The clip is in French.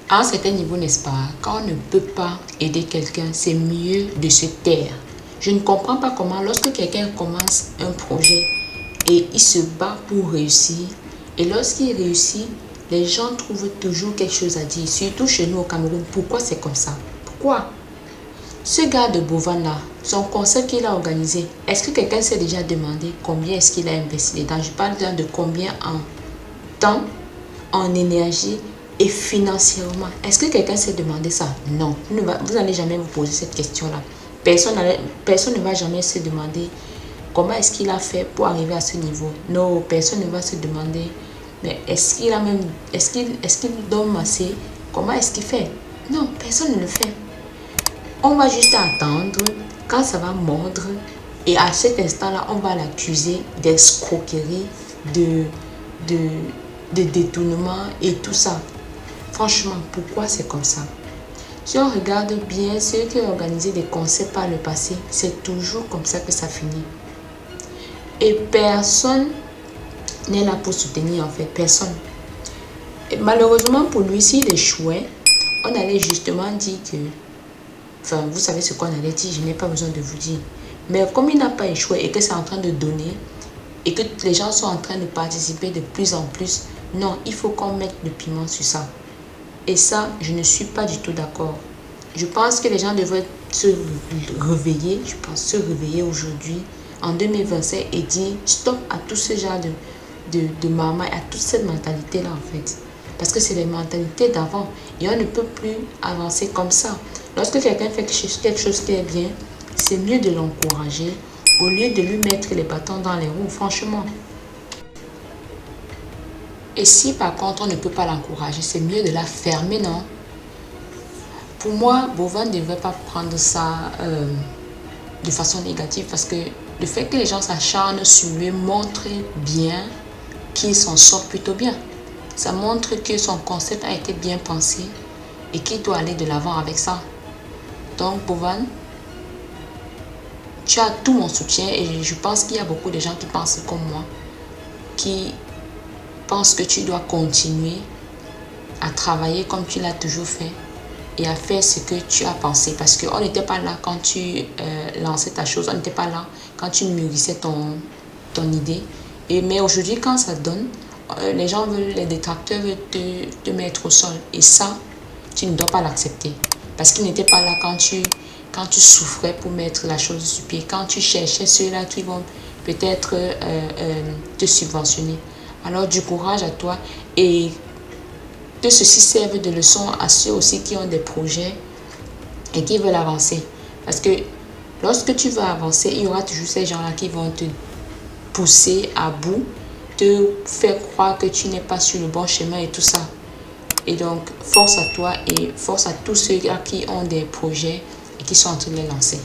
À un certain niveau, n'est-ce pas, quand on ne peut pas aider quelqu'un, c'est mieux de se taire. Je ne comprends pas comment, lorsque quelqu'un commence un projet et il se bat pour réussir, et lorsqu'il réussit, les gens trouvent toujours quelque chose à dire, surtout chez nous au Cameroun. Pourquoi c'est comme ça? Pourquoi? Ce gars de Bovan là, son concert qu'il a organisé, est-ce que quelqu'un s'est déjà demandé combien est-ce qu'il a investi dedans? Je parle de combien en temps, en énergie et financièrement. Est-ce que quelqu'un s'est demandé ça? Non. Vous n'allez jamais vous poser cette question-là. Personne ne va jamais se demander comment est-ce qu'il a fait pour arriver à ce niveau. Non, personne ne va se demander, mais est-ce qu'il donne assez? Comment est-ce qu'il fait? Non, personne ne le fait. On va juste attendre quand ça va mordre et à cet instant-là, on va l'accuser d'escroquerie, de détournement et tout ça. Franchement, pourquoi c'est comme ça? Si on regarde bien ceux qui ont organisé des concerts par le passé, c'est toujours comme ça que ça finit. Et personne n'est là pour soutenir en fait, personne. Et malheureusement pour lui, s'il échouait, on allait justement dire que, enfin vous savez ce qu'on allait dire, je n'ai pas besoin de vous dire. Mais comme il n'a pas échoué et que c'est en train de donner, et que les gens sont en train de participer de plus en plus, non, il faut qu'on mette le piment sur ça. Et ça, je ne suis pas du tout d'accord. Je pense que les gens devraient se réveiller, aujourd'hui, en 2025, et dire stop à tout ce genre de marmaille, à toute cette mentalité-là, en fait. Parce que c'est les mentalités d'avant. Et on ne peut plus avancer comme ça. Lorsque quelqu'un fait quelque chose qui est bien, c'est mieux de l'encourager au lieu de lui mettre les bâtons dans les roues, franchement. Et si par contre on ne peut pas l'encourager, c'est mieux de la fermer, non? Pour moi, Bovan ne devrait pas prendre ça de façon négative parce que le fait que les gens s'acharnent sur lui montre bien qu'il s'en sort plutôt bien. Ça montre que son concept a été bien pensé et qu'il doit aller de l'avant avec ça. Donc Bovan, tu as tout mon soutien et je pense qu'il y a beaucoup de gens qui pensent comme moi, qui pensent que tu dois continuer à travailler comme tu l'as toujours fait et à faire ce que tu as pensé. Parce qu'on n'était pas là quand tu lançais ta chose, on n'était pas là quand tu mûrissais ton idée. Mais aujourd'hui, quand ça donne, les gens veulent, les détracteurs veulent te mettre au sol. Et ça, tu ne dois pas l'accepter. Parce qu'ils n'étaient pas là quand tu souffrais pour mettre la chose sur pied, quand tu cherchais ceux-là qui vont peut-être te subventionner. Alors du courage à toi et que ceci serve de leçon à ceux aussi qui ont des projets et qui veulent avancer. Parce que lorsque tu veux avancer, il y aura toujours ces gens-là qui vont te pousser à bout, te faire croire que tu n'es pas sur le bon chemin et tout ça. Et donc, force à toi et force à tous ceux qui ont des projets et qui sont en train de les lancer.